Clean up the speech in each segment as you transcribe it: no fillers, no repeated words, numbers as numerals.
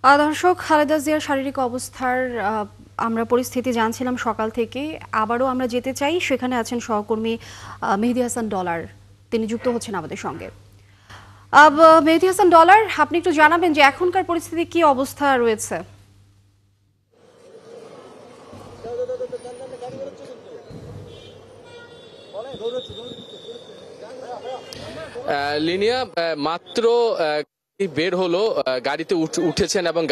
দর্শক, খালেদা জিয়ার শারীরিক অবস্থার আমরা পরিস্থিতি জানছিলাম সকাল থেকে। আবারও আমরা যেতে চাই, সেখানে আছেন সহকর্মী মেহেদী হাসান ডলার, তিনি যুক্ত হচ্ছেন আমাদের সঙ্গে। মেহেদী হাসান ডলার, আপনি একটু জানাবেন যে এখনকার পরিস্থিতি কি অবস্থা রয়েছে? লিনিয়া মাত্র বের হলো, গাড়িতে উঠেছেন এবং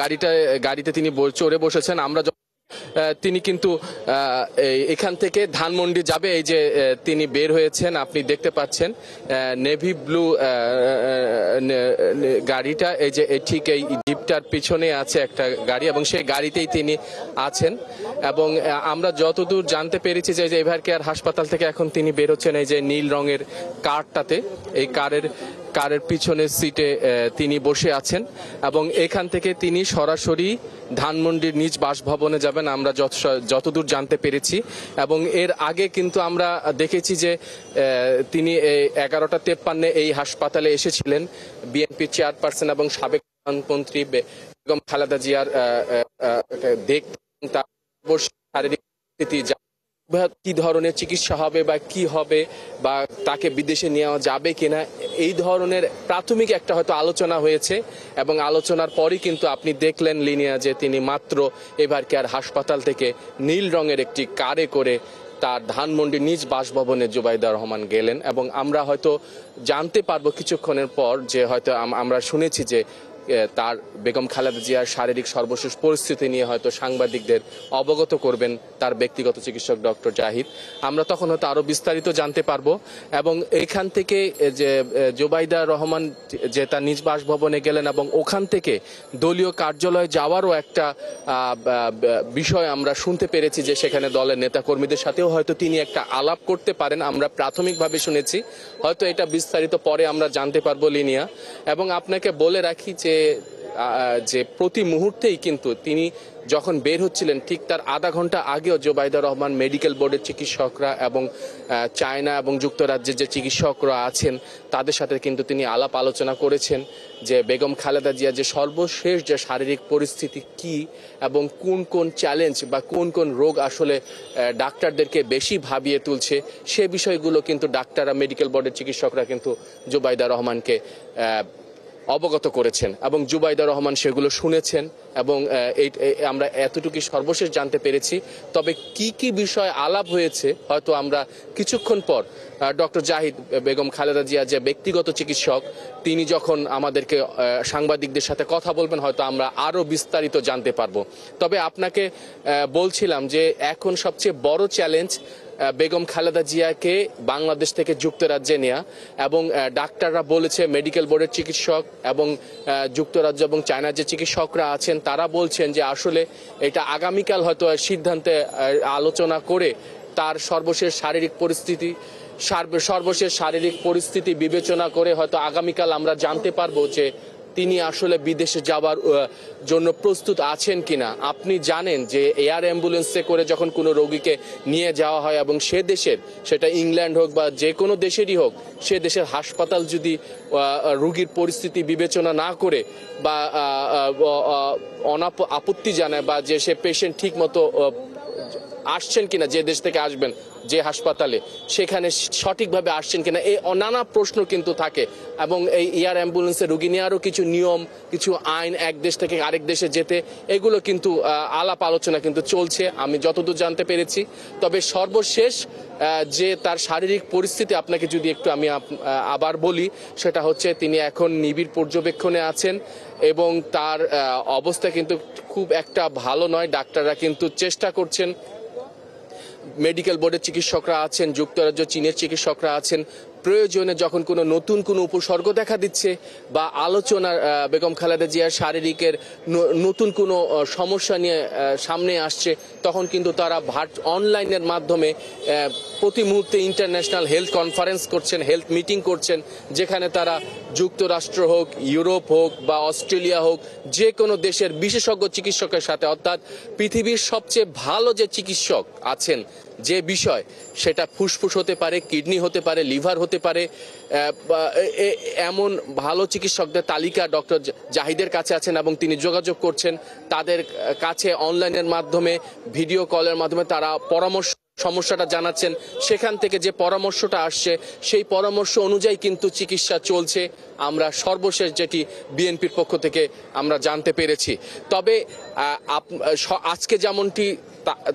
গাড়িতে তিনি চড়ে বসেছেন। আমরা তিনি কিন্তু এখান থেকে ধানমন্ডি যাবে, এই যে তিনি বের হয়েছেন, আপনি দেখতে পাচ্ছেন নেভি ব্লু গাড়িটা, এই যে ঠিক এই জিপটার পিছনে আছে একটা গাড়ি এবং সেই গাড়িতেই তিনি আছেন। এবং আমরা যতদূর জানতে পেরেছি যে এভার কেয়ার হাসপাতাল থেকে এখন তিনি বের হচ্ছেন এই যে নীল রঙের কারটাতে, এই কারের পিছনের সিটে তিনি বসে আছেন এবং এখান থেকে তিনি সরাসরি ধানমন্ডির নিজ বাসভবনে যাবেন, আমরা যতদূর জানতে পেরেছি। এবং এর আগে কিন্তু আমরা দেখেছি যে তিনি 11:53 এই হাসপাতালে এসেছিলেন বিএনপি চেয়ারপারসন এবং সাবেক প্রধানমন্ত্রী বেগম খালেদা জিয়ার দেখতে, তার শারীরিক স্থিতি, কি ধরনের চিকিৎসা হবে বা কি হবে বা তাকে বিদেশে নেওয়া যাবে কিনা, এই ধরনের প্রাথমিক একটা হয়তো আলোচনা হয়েছে। এবং আলোচনার পরই কিন্তু আপনি দেখলেন লিনিয়া যে তিনি মাত্র এভার কেয়ার হাসপাতাল থেকে নীল রঙের একটি কারে করে তার ধানমন্ডি নিজ বাসভবনে জুবাইদা রহমান গেলেন। এবং আমরা হয়তো জানতে পারবো কিছুক্ষণের পর যে হয়তো আমরা শুনেছি যে তার বেগম খালেদা জিয়ার শারীরিক সর্বশেষ পরিস্থিতি নিয়ে হয়তো সাংবাদিকদের অবগত করবেন তার ব্যক্তিগত চিকিৎসক ডক্টর জাহিদ। আমরা তখন হয়তো আরো বিস্তারিত জানতে পারবো। এবং এখান থেকে যে জুবাইদা রহমান যে তার নিজ বাসভবনে গেলেন এবং ওখান থেকে দলীয় কার্যালয়ে যাওয়ারও একটা বিষয় আমরা শুনতে পেরেছি যে সেখানে দলের নেতাকর্মীদের সাথেও হয়তো তিনি একটা আলাপ করতে পারেন, আমরা প্রাথমিকভাবে শুনেছি। হয়তো এটা বিস্তারিত পরে আমরা জানতে পারবো লিনিয়া। এবং আপনাকে বলে রাখি যে প্রতি মুহূর্তেই কিন্তু তিনি যখন বের হচ্ছিলেন ঠিক তার আধা ঘন্টা আগেও জুবাইদা রহমান, মেডিকেল বোর্ডের চিকিৎসকরা এবং চায়না এবং যুক্তরাজ্যের যে চিকিৎসকরা আছেন তাদের সাথে কিন্তু তিনি আলাপ আলোচনা করেছেন যে বেগম খালেদা জিয়া যে সর্বশেষ যে শারীরিক পরিস্থিতি কি এবং কোন কোন চ্যালেঞ্জ বা কোন কোন রোগ আসলে ডাক্তারদেরকে বেশি ভাবিয়ে তুলছে, সে বিষয়গুলো কিন্তু ডাক্তাররা, মেডিকেল বোর্ডের চিকিৎসকরা কিন্তু জুবাইদা রহমানকে অবগত করেছেন এবং জুবাইদা রহমান সেগুলো শুনেছেন। এবং আমরা এতটুকু সর্বশেষ জানতে পেরেছি। তবে কি কি বিষয় আলাপ হয়েছে হয়তো আমরা কিছুক্ষণ পর ডক্টর জাহিদ, বেগম খালেদা জিয়া যে ব্যক্তিগত চিকিৎসক, তিনি যখন আমাদেরকে সাংবাদিকদের সাথে কথা বলবেন হয়তো আমরা আরো বিস্তারিত জানতে পারবো। তবে আপনাকে বলছিলাম যে এখন সবচেয়ে বড় চ্যালেঞ্জ বেগম খালেদা জিয়াকে বাংলাদেশ থেকে যুক্তরাজ্যে নেয়া। এবং ডাক্তাররা বলেছে, মেডিকেল বোর্ডের চিকিৎসক এবং যুক্তরাজ্য এবং চায়নার যে চিকিৎসকরা আছেন তারা বলছেন যে আসলে এটা আগামীকাল হয়তো সিদ্ধান্তে আলোচনা করে তার সর্বশেষ শারীরিক পরিস্থিতি বিবেচনা করে হয়তো আগামীকাল আমরা জানতে পারবো যে তিনি আসলে বিদেশে যাওয়ার জন্য প্রস্তুত আছেন কিনা। আপনি জানেন যে এয়ার অ্যাম্বুলেন্সে করে যখন কোনো রোগীকে নিয়ে যাওয়া হয় এবং সে দেশের, সেটা ইংল্যান্ড হোক বা যে কোনো দেশেরই হোক, সে দেশের হাসপাতাল যদি রোগীর পরিস্থিতি বিবেচনা না করে বা আপত্তি জানায় বা যে সে পেশেন্ট ঠিক মতো আসছেন কিনা, যে দেশ থেকে আসবেন যে হাসপাতালে সেখানে সঠিকভাবে আসছেন কিনা, এই নানা প্রশ্ন কিন্তু থাকে। এবং এই এয়ার অ্যাম্বুলেন্সে রোগী নেওয়ারও কিছু নিয়ম, কিছু আইন, এক দেশ থেকে আরেক দেশে যেতে, এগুলো কিন্তু আলাপ আলোচনা কিন্তু চলছে আমি যতদূর জানতে পেরেছি। তবে সর্বশেষ যে তার শারীরিক পরিস্থিতি আপনাকে যদি একটু আমি আবার বলি, সেটা হচ্ছে তিনি এখন নিবিড় পর্যবেক্ষণে আছেন এবং তার অবস্থা কিন্তু খুব একটা ভালো নয়। ডাক্তাররা কিন্তু চেষ্টা করছেন, মেডিকেল বোর্ডের চিকিৎসকরা আছেন, যুক্তরাজ্য, চীনের চিকিৎসকরা আছেন, প্রয়োজনে যখন কোনো নতুন কোনো উপসর্গ দেখা দিচ্ছে বা আলোচনার বেগম খালেদা জিয়ার শারীরিকের নতুন কোনো সমস্যা নিয়ে সামনে আসছে, তখন কিন্তু তারা অনলাইনের মাধ্যমে প্রতি মুহূর্তে ইন্টারন্যাশনাল হেলথ কনফারেন্স করছেন, হেলথ মিটিং করছেন, যেখানে তারা যুক্তরাষ্ট্র হোক, ইউরোপ হোক বা অস্ট্রেলিয়া হোক, যে কোনো দেশের বিশেষজ্ঞ চিকিৎসকের সাথে, অর্থাৎ পৃথিবীর সবচেয়ে ভালো যে চিকিৎসক আছেন যে বিষয়, সেটা ফুসফুস হতে পারে, কিডনি হতে পারে, লিভার হতে পারে, এমন ভালো চিকিৎসকদের তালিকা ডক্টর জাহিদের কাছে আছেন এবং তিনি যোগাযোগ করছেন তাদের কাছে অনলাইনের মাধ্যমে, ভিডিও কলের মাধ্যমে তারা পরামর্শ, সমস্যাটা জানাচ্ছেন, সেখান থেকে যে পরামর্শটা আসছে সেই পরামর্শ অনুযায়ী কিন্তু চিকিৎসা চলছে। আমরা সর্বশেষ যেটি বিএনপির পক্ষ থেকে আমরা জানতে পেরেছি। তবে আজকে যেমনটি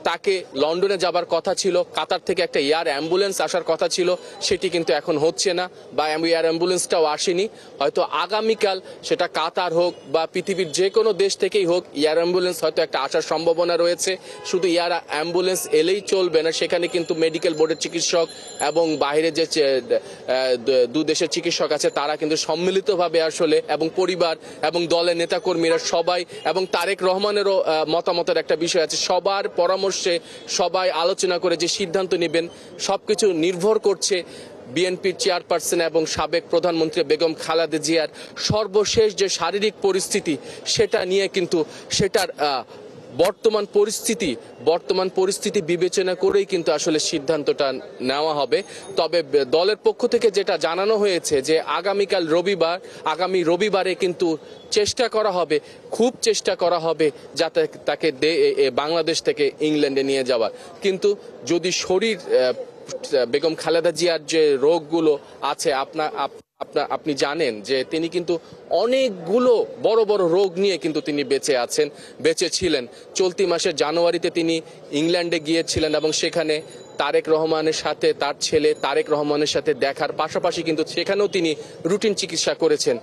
তাকে লন্ডনে যাবার কথা ছিল, কাতার থেকে একটা এয়ার অ্যাম্বুলেন্স আসার কথা ছিল, সেটি কিন্তু এখন হচ্ছে না, বা এয়ার অ্যাম্বুলেন্সটাও আসেনি। হয়তো আগামীকাল সেটা কাতার হোক বা পৃথিবীর যে কোনো দেশ থেকেই হোক, এয়ার অ্যাম্বুলেন্স হয়তো একটা আসার সম্ভাবনা রয়েছে। শুধু এয়ার অ্যাম্বুলেন্স এলেই চলবে না, সেখানে কিন্তু মেডিকেল বোর্ডের চিকিৎসক এবং বাইরে যে দু দেশের চিকিৎসক আছে তারা কিন্তু সম্মিলিতভাবে আসলে, এবং পরিবার এবং দলের নেতাকর্মীরা সবাই, এবং তারেক রহমানেরও মতামতের একটা বিষয় আছে, সবার পরামর্শে সবাই আলোচনা করে যে সিদ্ধান্ত নেবেন, সবকিছু নির্ভর করছে বিএনপির চেয়ারপারসন এবং সাবেক প্রধানমন্ত্রী বেগম খালেদা জিয়ার সর্বশেষ যে শারীরিক পরিস্থিতি, সেটা নিয়ে কিন্তু সেটার বর্তমান পরিস্থিতি বিবেচনা করেই কিন্তু আসলে সিদ্ধান্তটা নেওয়া হবে। তবে দলের পক্ষ থেকে যেটা জানানো হয়েছে যে আগামী রবিবারে কিন্তু খুব চেষ্টা করা হবে যাতে তাকে বাংলাদেশ থেকে ইংল্যান্ডে নিয়ে যাওয়ার। কিন্তু যদি শরীর, বেগম খালেদা জিয়ার যে রোগগুলো আছে, আপনি জানেন যে তিনি কিন্তু অনেকগুলো বড় বড় রোগ নিয়ে কিন্তু তিনি বেঁচে ছিলেন। চলতি মাসের জানুয়ারিতে তিনি ইংল্যান্ডে গিয়েছিলেন এবং সেখানে তারেক রহমানের সাথে, তার ছেলে তারেক রহমানের সাথে দেখার পাশাপাশি কিন্তু সেখানেও তিনি রুটিন চিকিৎসা করেছেন।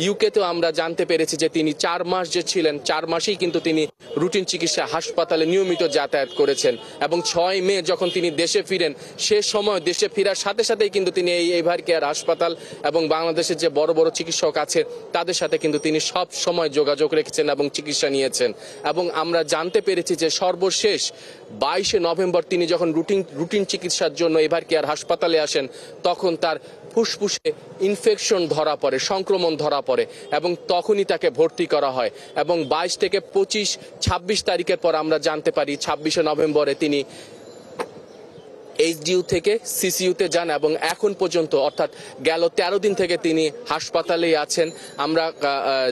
ইউকেতেও আমরা জানতে পেরেছি যে তিনি 4 মাস যে ছিলেন, 4 মাসেই কিন্তু তিনি রুটিন চিকিৎসা হাসপাতালে নিয়মিত যাতায়াত করেছেন। এবং 6 মে যখন তিনি দেশে ফিরেন, সে সময় দেশে ফেরার সাথে সাথেই কিন্তু তিনি এই এভার কেয়ার হাসপাতাল এবং বাংলাদেশের যে বড় বড় চিকিৎসক আছে তাদের সাথে কিন্তু তিনি সব সময় যোগাযোগ রেখেছেন এবং চিকিৎসা নিয়েছেন। এবং আমরা জানতে পেরেছি যে সর্বশেষ 22 নভেম্বর তিনি যখন রুটিন চিকিৎসার জন্য এভার কেয়ার হাসপাতালে আসেন, তখন তার ফুসফুসে ইনফেকশন ধরা পড়ে, সংক্রমণ ধরা পড়ে, এবং তখনই তাকে ভর্তি করা হয়। এবং 22 থেকে 26 তারিখের পর আমরা জানতে পারি 26 নভেম্বরে তিনি এইচডিইউ থেকে সিসিইউতে যান এবং এখন পর্যন্ত, অর্থাৎ গেল 13 দিন থেকে তিনি হাসপাতালেই আছেন। আমরা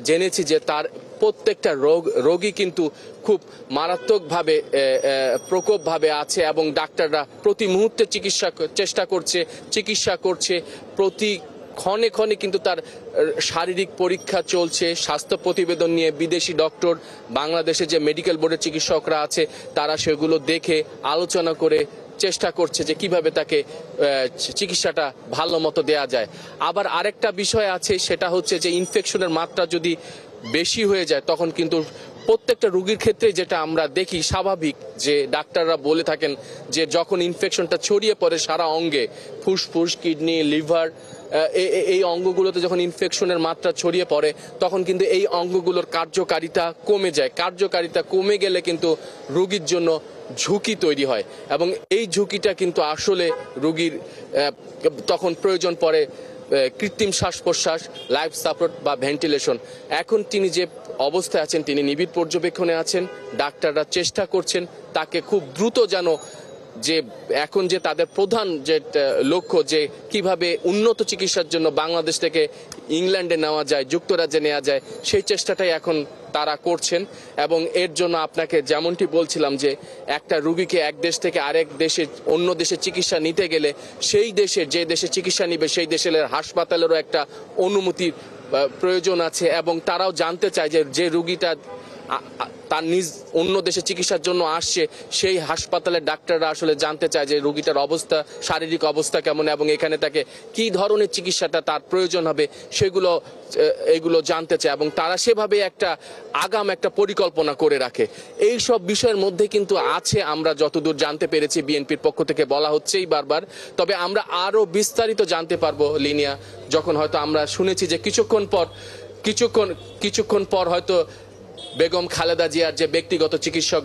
জেনেছি যে তার প্রত্যেকটা রোগী কিন্তু খুব মারাত্মকভাবে প্রকোপভাবে আছে এবং ডাক্তাররা প্রতি মুহূর্তে চিকিৎসা করছে প্রতি ক্ষণে ক্ষণে কিন্তু তার শারীরিক পরীক্ষা চলছে, স্বাস্থ্য প্রতিবেদন নিয়ে বিদেশি ডক্টর, বাংলাদেশে যে মেডিকেল বোর্ডের চিকিৎসকরা আছে তারা সেগুলো দেখে আলোচনা করে চেষ্টা করছে যে কিভাবে তাকে চিকিৎসাটা ভালো মতো দেয়া যায়। আবার আরেকটা বিষয় আছে, সেটা হচ্ছে যে ইনফেকশনের মাত্রা যদি বেশি হয়ে যায় তখন কিন্তু প্রত্যেকটা রোগীর ক্ষেত্রে যেটা আমরা দেখি স্বাভাবিক, যে ডাক্তাররা বলে থাকেন যে যখন ইনফেকশনটা ছড়িয়ে পড়ে সারা অঙ্গে, ফুসফুস, কিডনি, লিভার, এই অঙ্গগুলোতে যখন ইনফেকশনের মাত্রা ছড়িয়ে পড়ে তখন কিন্তু এই অঙ্গগুলোর কার্যকারিতা কমে যায়। কার্যকারিতা কমে গেলে কিন্তু রোগীর জন্য ঝুঁকি তৈরি হয় এবং এই ঝুঁকিটা কিন্তু আসলে রোগীর তখন প্রয়োজন পড়ে কৃত্রিম শ্বাস প্রশ্বাস, লাইফ সাপোর্ট বা ভেন্টিলেশন। এখন তিনি যে অবস্থায় আছেন, তিনি নিবিড় পর্যবেক্ষণে আছেন, ডাক্তাররা চেষ্টা করছেন তাকে খুব দ্রুত যেন, যে এখন যে তাদের প্রধান যে লক্ষ্য যে কিভাবে উন্নত চিকিৎসার জন্য বাংলাদেশ থেকে ইংল্যান্ডে নেওয়া যায়, যুক্তরাজ্যে নেওয়া যায়, সেই চেষ্টাটাই এখন তারা করছেন। এবং এর জন্য আপনাকে যেমনটি বলছিলাম যে একটা রোগীকে এক দেশ থেকে আরেক দেশে, অন্য দেশে চিকিৎসা নিতে গেলে সেই দেশের, যে দেশে চিকিৎসা নিবে সেই দেশের হাসপাতালেরও একটা অনুমতির প্রয়োজন আছে এবং তারাও জানতে চায় যে রোগীটা তার নিজ অন্য দেশে চিকিৎসার জন্য আসছে সেই হাসপাতালের ডাক্তাররা আসলে জানতে চায় যে রোগীটার অবস্থা, শারীরিক অবস্থা কেমন এবং এখানে তাকে কি ধরনের চিকিৎসাটা তার প্রয়োজন হবে এগুলো জানতে চায় এবং তারা সেভাবে একটা পরিকল্পনা করে রাখে। এই সব বিষয়ের মধ্যে কিন্তু আছে, আমরা যতদূর জানতে পেরেছি বিএনপির পক্ষ থেকে বলা হচ্ছেই বারবার। তবে আমরা আরো বিস্তারিত জানতে পারবো লিনিয়া, যখন হয়তো আমরা শুনেছি যে কিছুক্ষণ পর হয়তো বেগম খালেদা জিয়ার যে ব্যক্তিগত চিকিৎসক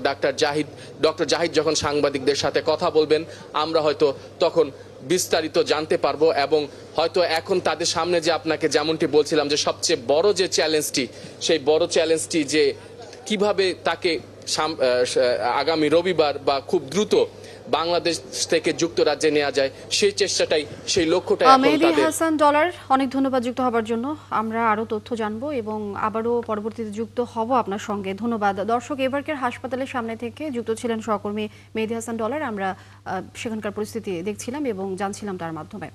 ডক্টর জাহিদ যখন সাংবাদিকদের সাথে কথা বলবেন, আমরা হয়তো তখন বিস্তারিত জানতে পারবো। এবং হয়তো এখন তাদের সামনে যে আপনাকে যেমনটি বলছিলাম যে সবচেয়ে বড় যে চ্যালেঞ্জটি, সেই বড় চ্যালেঞ্জটি যে কিভাবে তাকে আগামী রবিবার বা খুব দ্রুত বাংলাদেশ থেকে যুক্তরাজ্যে নেওয়া যায় সেই চেষ্টাটাই সেই লক্ষ্যটাই এখন মেহেদী তাদের। হাসান ডলার, অনেক ধন্যবাদ যুক্ত হবার জন্য। আমরা আরো তথ্য জানবো এবং আবারও পরবর্তীতে যুক্ত হব আপনার সঙ্গে। ধন্যবাদ। দর্শক, এবারকার হাসপাতালের সামনে থেকে যুক্ত ছিলেন সহকর্মী মেহেদী হাসান ডলার। আমরা সেখানকার পরিস্থিতি দেখছিলাম এবং জানছিলাম তার মাধ্যমে।